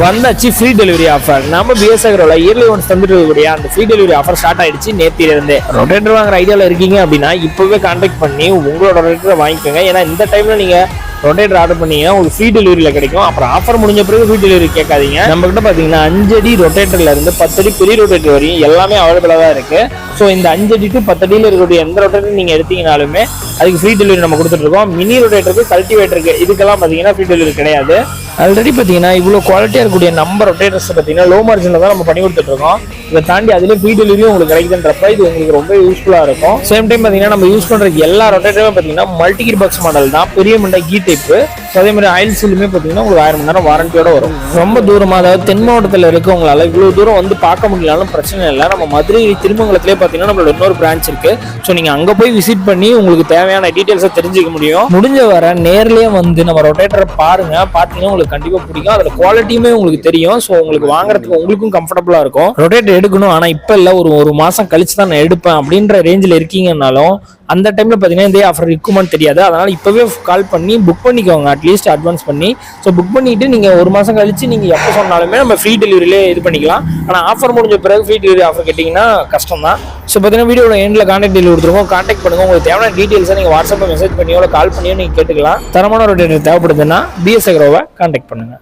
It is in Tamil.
வந்தாச்சு ஃப்ரீ டெலிவரி ஆஃபர். நம்ம பிஎஸ் அக்ரோல இயர்லி ஒன்ஸ் தந்துட்டு இருக்கக்கூடிய அந்த ஃப்ரீ டெலிவரி ஆஃபர் ஸ்டார்ட் ஆயிடுச்சு நேத்தில இருந்து. ரொட்டேட்டர் வாங்குற ஐடியாவில் இருக்கீங்க அப்படின்னா இப்பவே கான்டாக்ட் பண்ணி உங்களோட ரொட்டேட்டரை வாங்கிக்கோங்க. ஏன்னா இந்த டைம்ல நீங்க ரொட்டேட்டர் ஆர்டர் பண்ணீங்கன்னா உங்களுக்கு ஃப்ரீ டெலிவரியில் கிடைக்கும். அப்புறம் ஆஃபர் முடிஞ்ச பிறகு ஃப்ரீ டெலிவரி கேட்காதீங்க. நம்ம கிட்ட பார்த்தீங்கன்னா 5 அடி ரொட்டேட்டர்ல இருந்து 10 அடி பெரிய ரொட்டேட்டர் வரையும் எல்லாமே அவைலபிளாக தான் இருக்கு. ஸோ இந்த 5 அடி டு 10 அடியில் இருக்கக்கூடிய எந்த ரொட்டேட்டர் நீங்க எடுத்தீங்கனாலுமே அதுக்கு ஃப்ரீ டெலிவரி நம்ம கொடுத்துட்டு இருக்கோம். மினி ரொட்டேட்டருக்கு, கல்டிவேட்டருக்கு இதுக்கெல்லாம் பார்த்தீங்கன்னா ஃப்ரீ டெலிவரி கிடையாது. ஆல்ரெடி பார்த்தீங்கன்னா இவ்வளோ குவாலிட்டியாக இருக்கக்கூடிய நம்ம ரொட்டேட்டர்ஸ் பார்த்தீங்கன்னா லோ மார்ஜினில் தான் நம்ம பண்ணி கொடுத்துட்டு இருக்கோம். இதை தாண்டி அதிலே ஃப்ரீ டெலிவரியும் உங்களுக்கு கிடைக்குதுன்றப்ப இது உங்களுக்கு ரொம்ப யூஸ்ஃபுல்லாக இருக்கும். சேம் டைம் பார்த்தீங்கன்னா நம்ம யூஸ் பண்ணுறதுக்கு எல்லா ரொட்டேட்டருமே பார்த்தீங்கன்னா மல்டி கியர் பாக்ஸ் மாடல் தான், பெரிய மண்டை கீ டைப்பு. அதே மாதிரி ஆயில் சீலுமே பார்த்தீங்கன்னா உங்களுக்கு 1000 மணி நேரம் வாரண்டியோட வரும். ரொம்ப தூரமாக, அதாவது தென் மாவட்டத்தில் இருக்கவங்களால இவ்வளோ தூரம் வந்து பார்க்க முடியலாலும் பிரச்சனை இல்லை. நம்ம மதுரை திருமங்கலத்திலே பார்த்தீங்கன்னா நம்மளோட இன்னொரு பிரான்ச் இருக்கு. ஸோ நீங்கள் அங்கே போய் விசிட் பண்ணி உங்களுக்கு தேவையான டீட்டெயில்ஸை தெரிஞ்சுக்க முடியும். முடிஞ்ச வர நேர்லேயே வந்து நம்ம ரொட்டேட்டரை பாருங்க, பார்த்தீங்கன்னா உங்களுக்கு கண்டிப்பாக பிடிக்கும். அதில் குவாலிட்டியுமே உங்களுக்கு தெரியும். ஸோ உங்களுக்கு வாங்குறதுக்கு உங்களுக்கும் கம்ஃபர்டபுளாக இருக்கும். ரொட்டேட்டர் எடுக்கணும் ஆனால் இப்போ இல்லை, ஒரு மாதம் கழிச்சு தான் நான் எடுப்பேன் அப்படின்ற ரேஞ்சில் இருக்கீங்கன்னாலும் அந்த டைம்ல பார்த்தீங்கன்னா இதே ஆஃபர் இருக்குமான்னு தெரியாது. அதனால இப்பவே கால் பண்ணி புக் பண்ணிக்கோங்க, அட்லீஸ்ட் அட்வான்ஸ் பண்ணி. ஸோ புக் பண்ணிட்டு நீங்க ஒரு மாசம் கழிச்சு நீங்க எப்போ சொன்னாலுமே நம்ம ஃப்ரீ டெலிவரியிலே இது பண்ணிக்கலாம். ஆனால் ஆஃபர் முடிஞ்ச பிறகு ஃப்ரீ டெலிவரி ஆஃபர் கேட்டிங்கன்னா கஷ்டம் தான். ஸோ பார்த்தீங்கன்னா வீடியோட எண்டில் கான்டாக்ட் டெலிவரி கொடுத்துருவோம். கான்டாக்ட் பண்ணுங்க. உங்களுக்கு தேவையான டீட்டெயில்ஸை நீங்கள் வாட்ஸ்அப்பில் மெசேஜ் பண்ணியோ கால் பண்ணியோ நீங்கள் கேட்டுக்கலாம். தரமான ஒரு டேட்டா தேவைப்படுதுன்னா பிஎஸ் அக்ரோவை கான்டாக்ட் பண்ணுங்க.